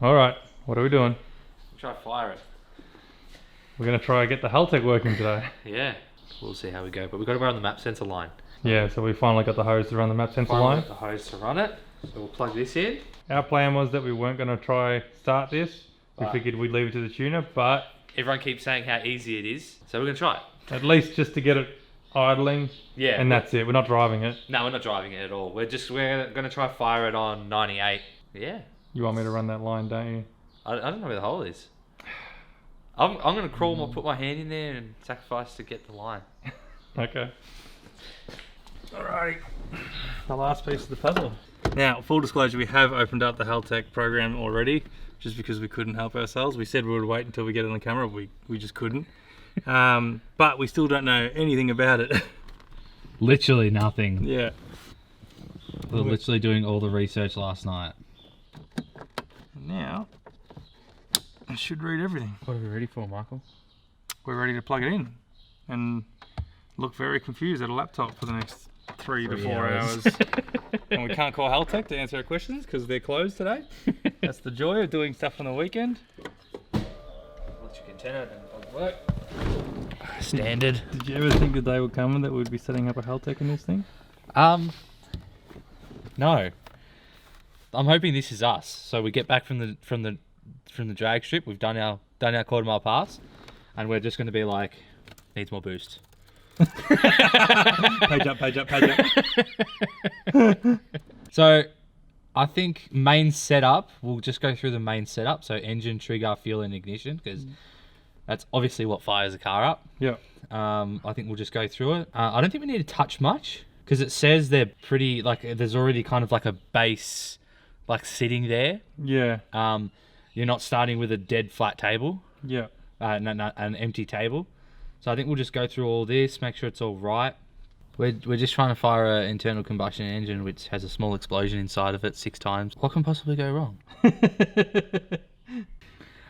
Alright, what are we doing? Try to fire it. We're going to try and get the Haltech working today. Yeah, we'll see how we go. But we've got to run the map sensor line. Yeah, so we finally got the hose to run the map sensor line. Got the hose to run it. So we'll plug this in. Our plan was that we weren't going to try start this. We figured we'd leave it to the tuner, but... Everyone keeps saying how easy it is, so we're going to try it. At least just to get it idling. Yeah. And that's it. We're not driving it. No, we're not driving it at all. We're going to try fire it on 98. Yeah. You want me to run that line, don't you? I don't know where the hole is. I'm going to crawl, put my hand in there and sacrifice to get the line. Okay. Alrighty. The last piece of the puzzle. Now, full disclosure, we have opened up the Haltech program already, just because we couldn't help ourselves. We said we would wait until we get it on the camera, we just couldn't. But we still don't know anything about it. Literally nothing. Yeah. We were literally doing all the research last night. Now, I should read everything. What are we ready for, Michael? We're ready to plug it in and look very confused at a laptop for the next 3 to 4 hours. And we can't call Haltech to answer our questions because they're closed today. That's the joy of doing stuff on the weekend. Electric antenna doesn't work. Standard. Did you ever think the day would come that we'd be setting up a Haltech in this thing? No. I'm hoping this is us. So we get back from the drag strip. We've done our quarter mile pass, and we're just going to be like, needs more boost. Page up. So I think main setup, we'll just go through the main setup. So engine, trigger, fuel and ignition, because that's obviously what fires a car up. Yeah. I think we'll just go through it. I don't think we need to touch much because it says they're pretty, like there's already kind of like a base like sitting there. Yeah. You're not starting with a dead flat table. Yeah. An empty table. So I think we'll just go through all this, make sure it's all right. We're just trying to fire an internal combustion engine which has a small explosion inside of it 6 times. What can possibly go wrong?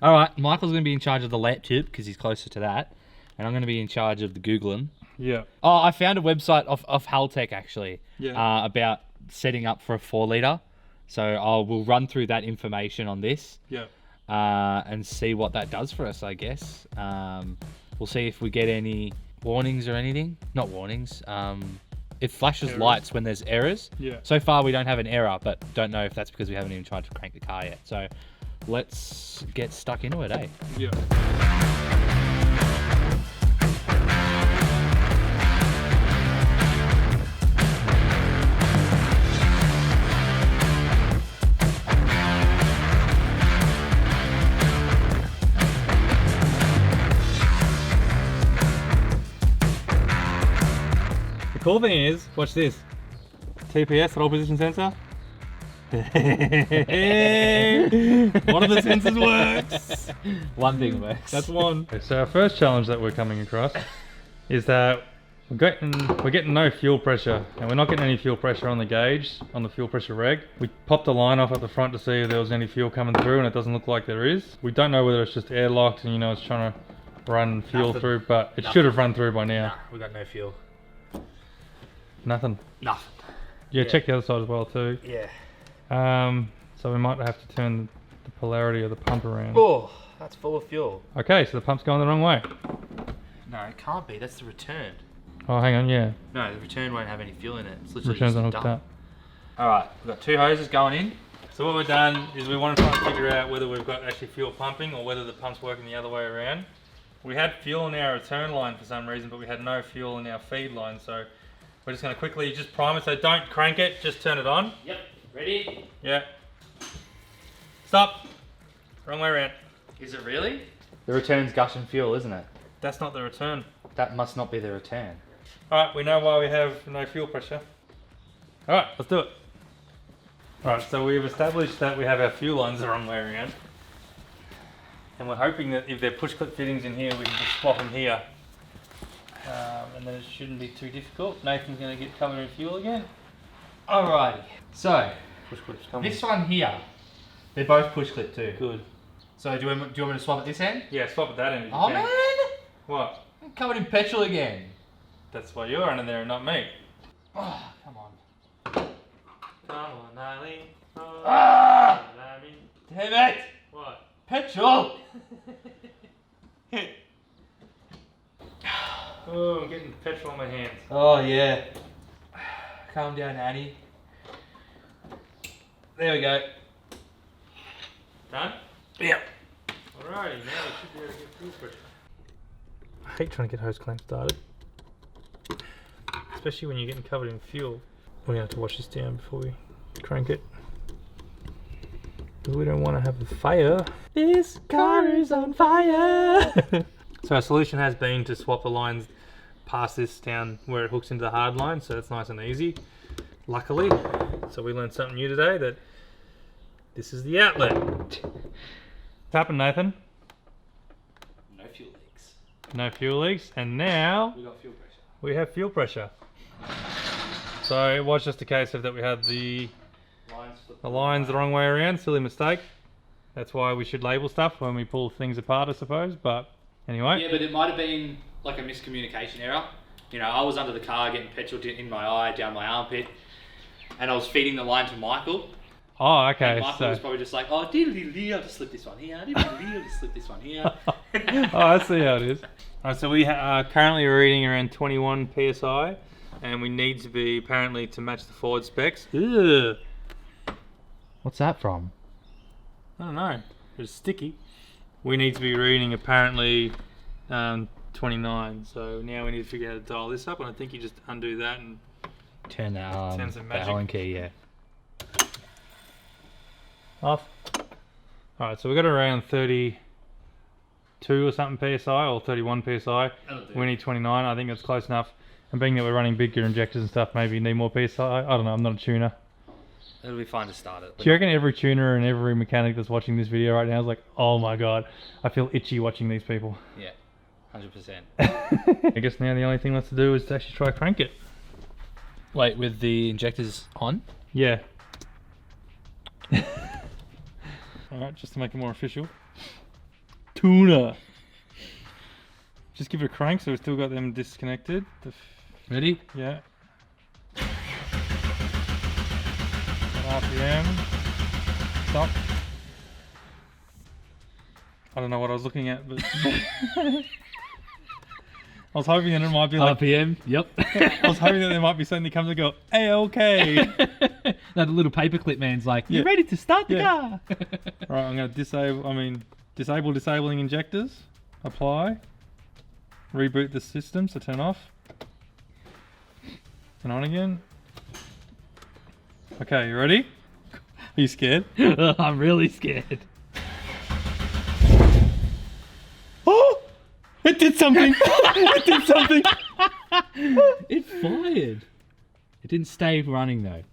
Alright, Michael's going to be in charge of the laptop because he's closer to that. And I'm going to be in charge of the Googling. Yeah. Oh, I found a website of Haltech actually. Yeah. About setting up for a 4-litre. So we'll run through that information on this. Yeah. And see what that does for us, I guess. We'll see if we get any warnings or anything. Not warnings. It flashes errors. Lights when there's errors. Yeah. So far we don't have an error, but don't know if that's because we haven't even tried to crank the car yet. So let's get stuck into it, eh? Yeah. The cool thing is, watch this. TPS, throw position sensor. One of the sensors works. One thing works. That's one. So our first challenge that we're coming across is that we're getting no fuel pressure, and we're not getting any fuel pressure on the gauge, on the fuel pressure reg. We popped a line off at the front to see if there was any fuel coming through, and it doesn't look like there is. We don't know whether it's just airlocked and it's trying to run fuel through, but it should have run through by now. Nah, we got no fuel. Nothing. Nothing. Yeah, check the other side as well too. Yeah. So we might have to turn the polarity of the pump around. Oh, that's full of fuel. Okay, so the pump's going the wrong way. No, it can't be. That's the return. Oh, hang on, yeah. No, the return won't have any fuel in it. It's literally Return's just unhooked dump. up. Alright, we've got 2 hoses going in. So what we've done is we want to try and figure out whether we've got actually fuel pumping or whether the pump's working the other way around. We had fuel in our return line for some reason, but we had no fuel in our feed line, so we're just going to quickly just prime it, so don't crank it, just turn it on. Yep, ready? Yeah. Stop. Wrong way around. Is it really? The return's gushing fuel, isn't it? That's not the return. That must not be the return. Alright, we know why we have no fuel pressure. Alright, let's do it. Alright, so we've established that we have our fuel lines the wrong way around. And we're hoping that if they're push clip fittings in here, we can just swap them here. And then it shouldn't be too difficult. Nathan's going to get covered in fuel again. Alrighty. So, Push clips coming. this one here, they're both push clip too. Good. So do you want me to swap at this end? Yeah, swap at that end if you Oh can. man! What? I'm covered in petrol again. That's why you're running there and not me. Oh, come on. Come on, Eileen. Oh, Ah! Eileen. Damn it! What? Petrol! Oh, I'm getting petrol on my hands. Oh yeah. Calm down, Annie. There we go. Done? Yep. Alrighty, now we should be able to get fuel pressure. I hate trying to get hose clamp started. Especially when you're getting covered in fuel. We're going to have to wash this down before we crank it. We don't want to have a fire. This car is on fire! So our solution has been to swap the lines past this down where it hooks into the hard line, so it's nice and easy, luckily. So we learned something new today, that this is the outlet. What's happened, Nathan? No fuel leaks. No fuel leaks, and now We got fuel pressure. we have fuel pressure. So it was just a case of that we had the lines the wrong way around, silly mistake. That's why we should label stuff when we pull things apart, I suppose, but anyway. Yeah, but it might have been like a miscommunication error. You know, I was under the car getting petrol in my eye, down my armpit, and I was feeding the line to Michael. Oh, okay. And Michael was probably just like, oh, diddly-dee, I'll just slip this one here, diddly-dee, I'll just slip this one here. Oh, I see how it is. Alright, so we are currently reading around 21 psi, and we need to be apparently to match the Ford specs. Ugh. What's that from? I don't know. It's sticky. We need to be reading apparently 29. So now we need to figure out how to dial this up, and I think you just undo that and Turn that Turn some the magic. Allen key, yeah. off. Alright, so we got around 32 or something psi, or 31 psi. We need 29. I think that's close enough. And being that we're running bigger injectors and stuff, maybe you need more psi. I don't know. I'm not a tuner. It'll be fine to start it. Do you reckon every tuner and every mechanic that's watching this video right now is like, oh my god, I feel itchy watching these people? Yeah, 100%. I guess now the only thing left to do is to actually try crank it. Wait, with the injectors on? Yeah. Alright, just to make it more official. Tuna! Just give it a crank so we've still got them disconnected. Ready? Yeah. RPM. Stop. I don't know what I was looking at, but I was hoping that it might be like RPM, yep. I was hoping that there might be something that comes and go ALK. That little paperclip man's like, Yeah. you ready to start the Yeah. car? Alright, I'm gonna disable disabling injectors. Apply. Reboot the system, so turn off. Turn on again. Okay, you ready? Are you scared? I'm really scared. Oh! It did something! It did something! It fired. It didn't stay running though.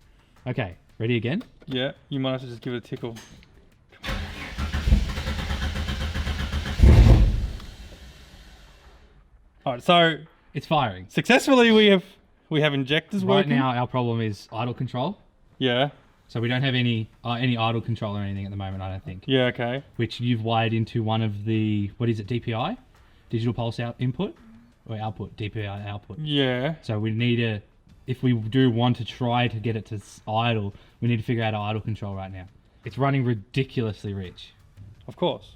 Okay, ready again? Yeah, you might have to just give it a tickle. Alright, so It's firing. successfully we have injectors Right working. now our problem is idle control. Yeah, So we don't have any idle control or anything at the moment, I don't think. yeah, okay. Which you've wired into one of the, what is it, DPI? Digital pulse input? Or output, DPI output. Yeah. So we need to, if we do want to try to get it to idle, we need to figure out our idle control right now. It's running ridiculously rich. Of course.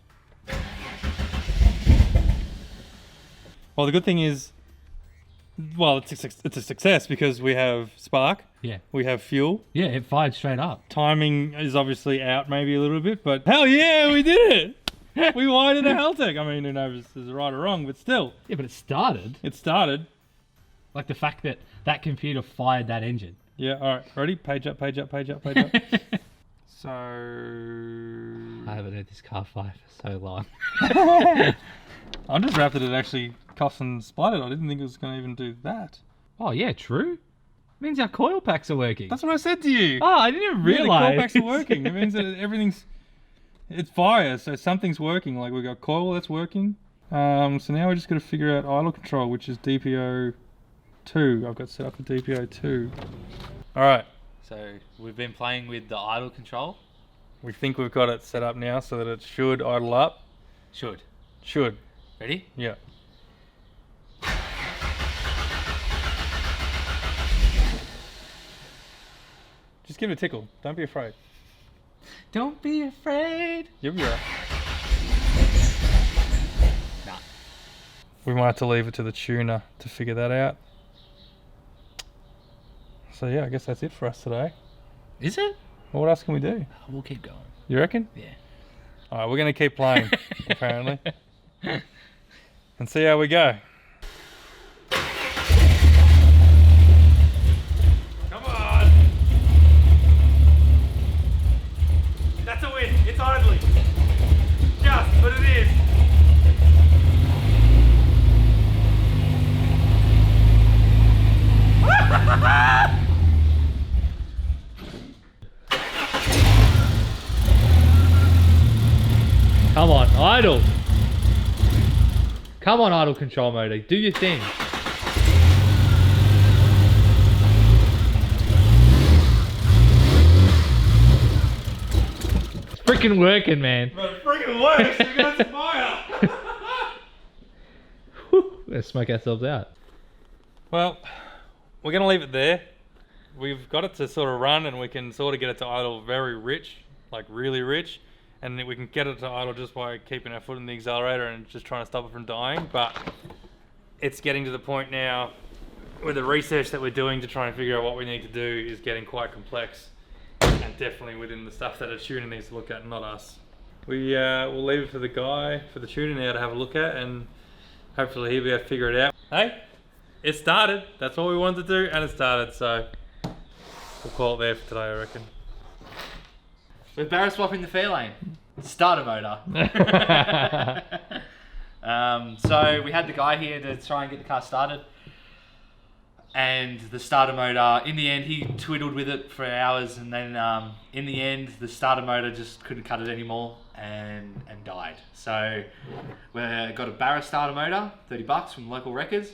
Well, the good thing is, well, it's a success because we have spark, Yeah. we have fuel. Yeah, it fired straight up. Timing is obviously out maybe a little bit, but hell yeah, we did it! We wired in a Haltech. I mean, who knows if this is right or wrong, but still, Yeah, but it started. it started. Like the fact that that computer fired that engine. Yeah, all right, ready? Page up, page up, page up, page up. So... I haven't heard this car fire for so long. I'm just wrapped that it actually cuffs and splattered. I didn't think it was going to even do that. Oh yeah, true. Means our coil packs are working. That's what I said to you. Oh, I didn't Yeah, the realize. coil packs are working. It means that everything's... It's fire, so something's working. Like, we've got coil that's working. So now we just got to figure out idle control, which is DPO 2. I've got set up for DPO 2. Alright. So we've been playing with the idle control. We think we've got it set up now so that it should idle up. Should. Should. Ready? Yeah. Just give it a tickle. Don't be afraid. Don't be afraid. You'll be right. Nah. We might have to leave it to the tuner to figure that out. So yeah, I guess that's it for us today. Is it? Well, what else can we do? We'll keep going. You reckon? Yeah. Alright, we're going to keep playing, apparently. And see how we go. Come on! That's a win. It's idling. Just, but it is. Come on, idle. Come on, idle control motor. Do your thing. It's freaking working, man. But it freaking works. Look at that fire. Let's smoke ourselves out. Well, we're going to leave it there. We've got it to sort of run and we can sort of get it to idle very rich, like really rich. And then we can get it to idle just by keeping our foot in the accelerator and just trying to stop it from dying. But it's getting to the point now with the research that we're doing to try and figure out what we need to do is getting quite complex. And definitely within the stuff that a tuner needs to look at, not us. We'll leave it for the guy, for the tuner now to have a look at, and hopefully he'll be able to figure it out. Hey, it started. That's what we wanted to do, and it started. So we'll call it there for today, I reckon. We're barrel swapping the Fairlane. Starter motor. So we had the guy here to try and get the car started. And the starter motor, in the end, he twiddled with it for hours. And then in the end, the starter motor just couldn't cut it anymore and died. So we got a Barra starter motor, $30 from local wreckers.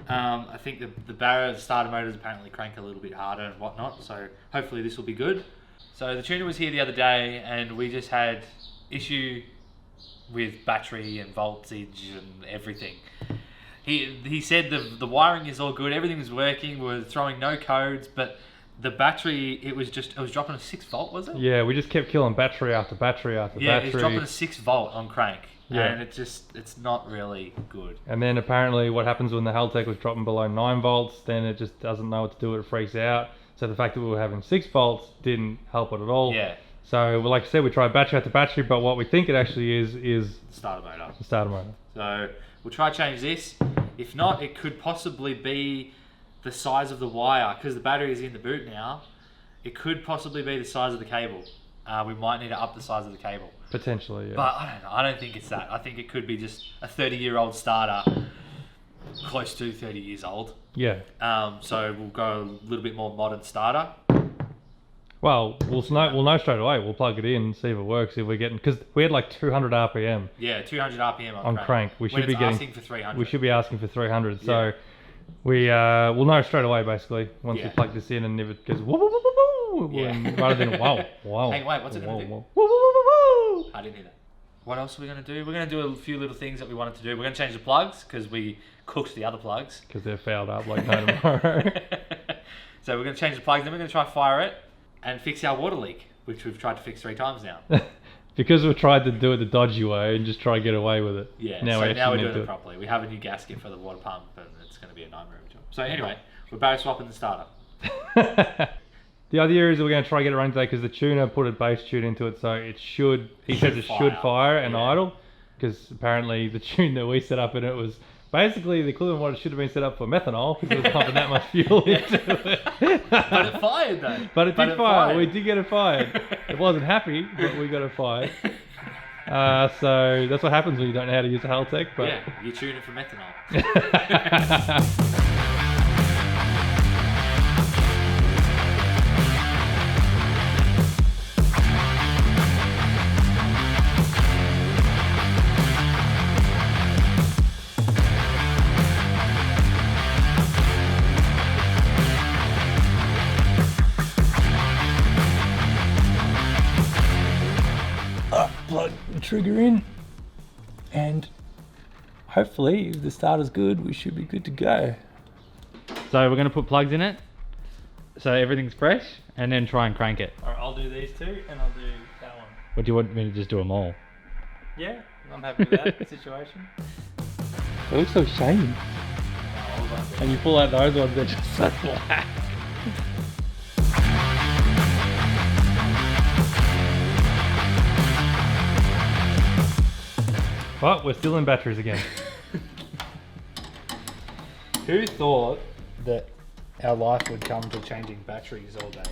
I think the Barra starter motors apparently crank a little bit harder and whatnot. So hopefully this will be good. So the tuner was here the other day and we just had issue with battery and voltage and everything. He said the wiring is all good, everything was working, we were throwing no codes, but the battery, it was dropping a 6 volt, was it? Yeah, we just kept killing battery after battery after battery. Yeah, it was dropping a 6 volt on crank. Yeah. And it's not really good. And then apparently what happens when the Haltech was dropping below 9 volts, then it just doesn't know what to do, it freaks out. So the fact that we were having 6 volts didn't help it at all. Yeah. So like I said, we tried battery after battery, but what we think it actually is Starter motor. the starter motor. So we'll try to change this. If not, it could possibly be the size of the wire, because the battery is in the boot now. It could possibly be the size of the cable. We might need to up the size of the cable. Potentially, yeah. But I don't know. I don't think it's that. I think it could be just a 30-year-old starter, close to 30 years old. Yeah. So we'll go a little bit more modern starter. Well, we'll know straight away. We'll plug it in, see if it works. If we're getting, because we had like 200 RPM. Yeah, 200 RPM on crank. We should be getting asking for 300. We should be asking for 300. Yeah. So we'll know straight away basically once we Yeah. plug this in, and if it goes woo woo woo woo woo, Yeah. and rather than wow wow. Hey, wait, what's it gonna do? Woo woo woo woo. I didn't hear that. What else are we going to do? We're going to do a few little things that we wanted to do. We're going to change the plugs because we cooked the other plugs. Because they're fouled up like no tomorrow. So we're going to change the plugs, then we're going to try fire it and fix our water leak, which we've tried to fix 3 times now. Because we've tried to do it the dodgy way and just try to get away with it. Yeah, Now so we now we're actually doing need it to. properly. We have a new gasket for the water pump and it's going to be a nightmare of a job. So anyway, we're barrel swapping the starter. The idea is we're going to try to get it running today because the tuner put a base tune into it, so it should. He says it should fire and idle, because apparently the tune that we set up in it was basically the equivalent of what it should have been set up for methanol, because it was pumping that much fuel into it. But it fired though. But it did fire. We did get it fired. It wasn't happy, but we got it fired. So that's what happens when you don't know how to use a Haltech. But yeah, you tune it for methanol. Plug the trigger in, and hopefully if the starter's good, we should be good to go. So we're going to put plugs in it. so everything's fresh, and then try and crank it. Alright, I'll do these two and I'll do that one. Or do you want me to just do them all? Yeah, I'm happy with that situation. It looks so shiny. And you pull out those ones, they're just so black. But we're still in batteries again. Who thought that our life would come to changing batteries all day?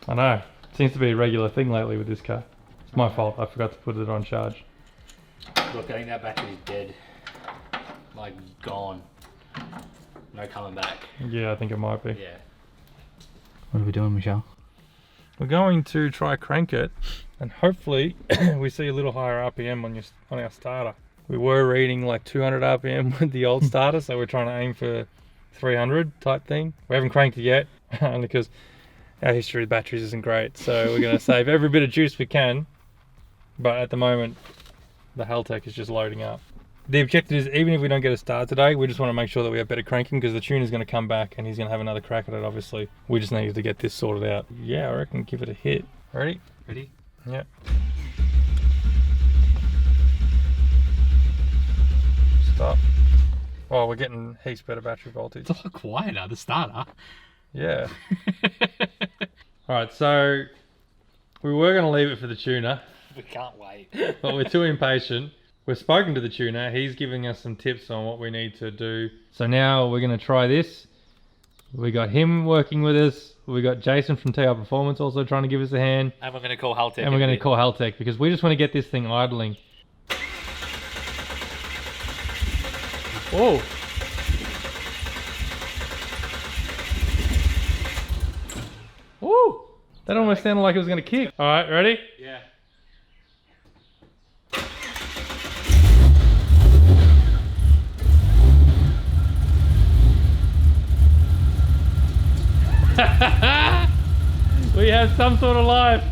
I know. Seems to be a regular thing lately with this car. It's my fault. I forgot to put it on charge. Look, I think that battery's dead. Like, gone. No coming back. Yeah, I think it might be. Yeah. What are we doing, Michelle? We're going to try crank it, and hopefully we see a little higher RPM on our starter. We were reading like 200 RPM with the old starter, so we're trying to aim for 300 type thing. We haven't cranked it yet, only because our history with batteries isn't great. So we're going to save every bit of juice we can, but at the moment the Haltech is just loading up. The objective is, even if we don't get a start today, we just want to make sure that we have better cranking, because the tuner's going to come back and he's going to have another crack at it, obviously. We just need to get this sorted out. Yeah, I reckon give it a hit. Ready? Ready? Yeah. Stop. Oh, we're getting heaps better battery voltage. It's a lot quieter, the starter. Yeah. Alright, so we were going to leave it for the tuner, We can't wait. but we're too impatient. We've spoken to the tuner. He's giving us some tips on what we need to do. So now we're going to try this. We got him working with us. We got Jason from TR Performance also trying to give us a hand. And we're going to call Haltech. And we're going to call Haltech because we just want to get this thing idling. Whoa. Woo! That almost sounded like it was going to kick. All right, ready? Yeah. We have some sort of life.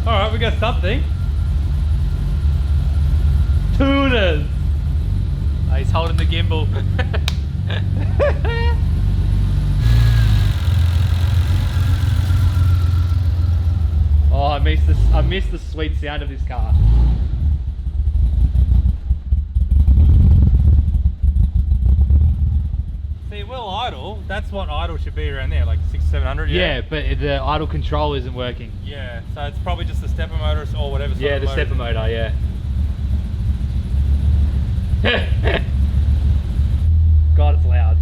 All right, we got something. Tuners. Oh, he's holding the gimbal. Oh, I miss the sweet sound of this car. See, well, idle. That's what idle should be around there, like 600-700. Yeah, but the idle control isn't working. Yeah, so it's probably just the stepper motor or whatever. Sort Yeah, of the motor. stepper motor, yeah. God, it's loud.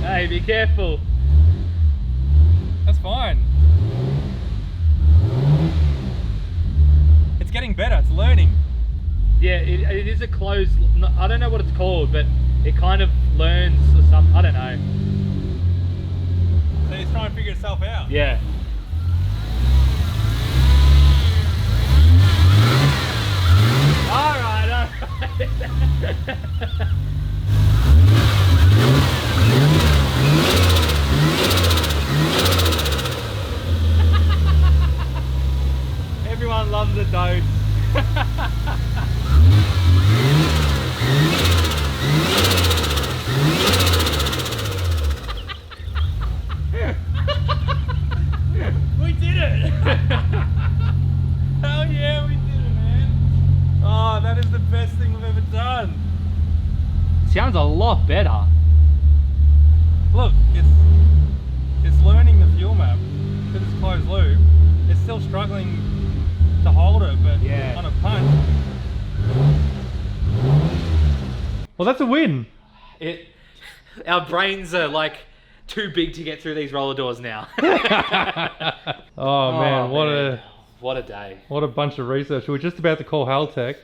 Hey, be careful. That's fine. It's getting better. It's learning. Yeah, it is a closed. I don't know what it's called, but it kind of learns or something. I don't know. So it's trying to figure itself out. Yeah. All right. Everyone loves a dose. We did it! Hell yeah, we did it, man! Oh, that is the best thing we've ever done. Sounds a lot better. Look, it's learning the fuel map because it's closed loop. It's still struggling to hold it, but Yeah. on a punch. Well, that's a win. Our brains are like too big to get through these roller doors now. Oh man, what a day. what a bunch of research. We were just about to call Haltech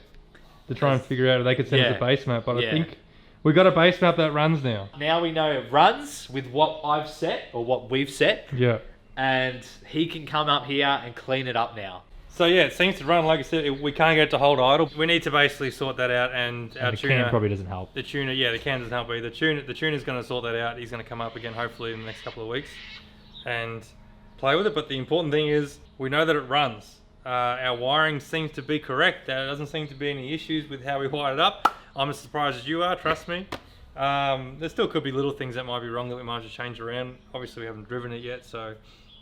to try and figure out if they could send us Yeah. a base map, but Yeah. I think we got a base map that runs now. Now we know it runs with what I've set or what we've set, Yeah. and he can come up here and clean it up now. So yeah, it seems to run. Like I said, we can't get it to hold idle. We need to basically sort that out, and our tuner doesn't help. The tuner, yeah, the can doesn't help either. The tuner's going to sort that out. He's going to come up again, hopefully, in the next couple of weeks, and play with it. But the important thing is, we know that it runs. Our wiring seems to be correct. There doesn't seem to be any issues with how we wired it up. I'm as surprised as you are, trust me. There still could be little things that might be wrong that we might have to change around. Obviously we haven't driven it yet, so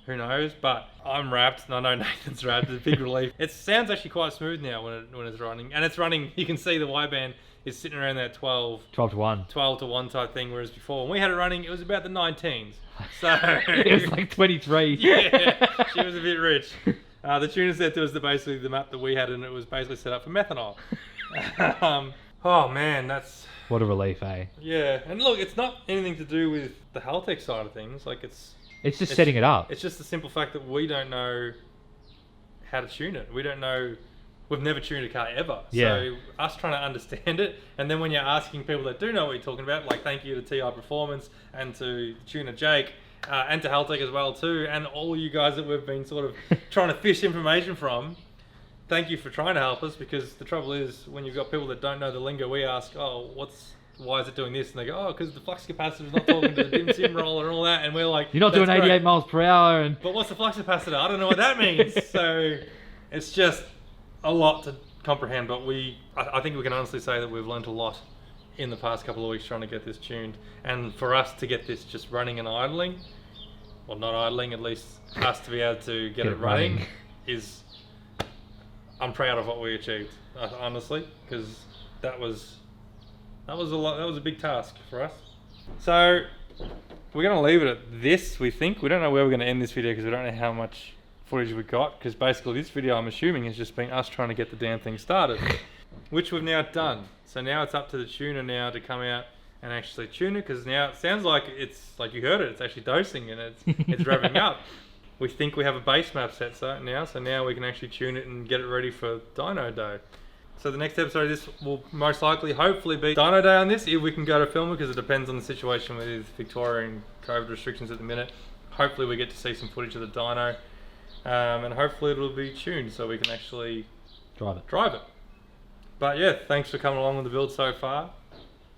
who knows, but I'm wrapped and I know Nathan's wrapped. It's a big relief. It sounds actually quite smooth now when it's running, and it's running. You can see the wideband is sitting around that 12 12 to 1. 12 to 1 type thing, whereas before when we had it running it was about the 19s. So It was like 23. yeah, she was a bit rich. The tuner said to us that basically the map that we had, and it was basically set up for methanol. Oh man, that's... What a relief, eh? Yeah, and look, it's not anything to do with the Haltech side of things. Like it's It's setting it up. It's just the simple fact that we don't know how to tune it. We don't know. We've never tuned a car ever. Yeah. So us trying to understand it, and then when you're asking people that do know what you're talking about, like thank you to TI Performance and to tuner Jake and to Haltech as well too, and all you guys that we've been sort of trying to fish information from. Thank you for trying to help us, because the trouble is when you've got people that don't know the lingo, we ask, oh, why is it doing this? And they go, oh, because the flux capacitor is not talking to the dim sim roller and all that. And we're like, You're not doing 88 great. miles per hour. And But what's the flux capacitor? I don't know what that means. So it's just a lot to comprehend. But I think we can honestly say that we've learned a lot in the past couple of weeks trying to get this tuned. And for us to get this just running and idling, well, not idling, at least us to be able to get it running is... I'm proud of what we achieved, honestly, because that was a lot. That was a big task for us. So we're going to leave it at this. We think we don't know where we're going to end this video because we don't know how much footage we got. Because basically this video, I'm assuming, has just been us trying to get the damn thing started, which we've now done. So now it's up to the tuner now to come out and actually tune it, because now it sounds like it's like you heard it. It's actually dosing and it's revving up. We think we have a base map set now, so now we can actually tune it and get it ready for Dyno Day. So the next episode of this will most likely, hopefully, be Dyno Day on this, if we can go to film it, because it depends on the situation with Victoria and COVID restrictions at the minute. Hopefully we get to see some footage of the dyno, and hopefully it'll be tuned so we can actually drive it. But yeah, thanks for coming along with the build so far.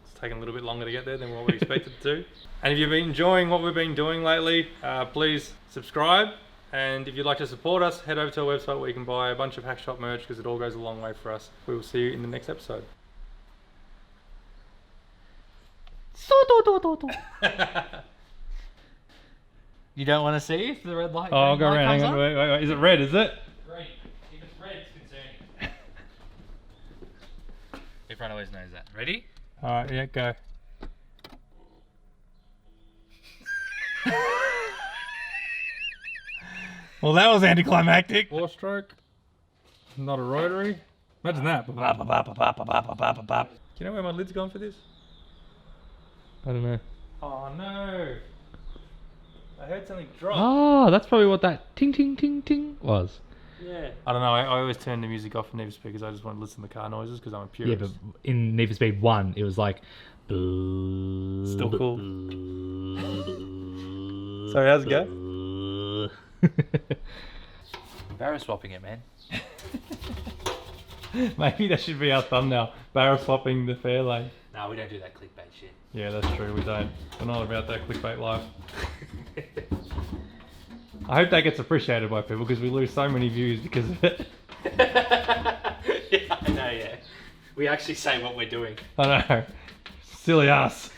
It's taken a little bit longer to get there than what we expected to. And if you've been enjoying what we've been doing lately, please subscribe. And if you'd like to support us, head over to our website where you can buy a bunch of Hackshop merch, because it all goes a long way for us. We will see you in the next episode. You don't want to see if the red light. Oh, I'll go light around. comes Hang on. on? Wait. Is it red? Is it? Green. If it's red, it's concerning. Everyone always knows that. Ready? All right. Yeah. Go. Well, that was anticlimactic. 4-stroke, not a rotary. Imagine that. Do you know where my lid's gone for this? I don't know. Oh no! I heard something drop. Oh, that's probably what that ting ting ting ting was. Yeah. I don't know. I always turn the music off in Need for Speed because I just want to listen to the car noises because I'm a purist. Yeah, but in Need for Speed 1, it was like... Still cool. So how's it go? Barrow swapping it, man. Maybe that should be our thumbnail. Barrel swapping the Fairlane. No, we don't do that clickbait shit. Yeah, that's true. We don't. We're not about that clickbait life. I hope that gets appreciated by people because we lose so many views because of it. Yeah, I know, yeah. We actually say what we're doing. I know. Silly us.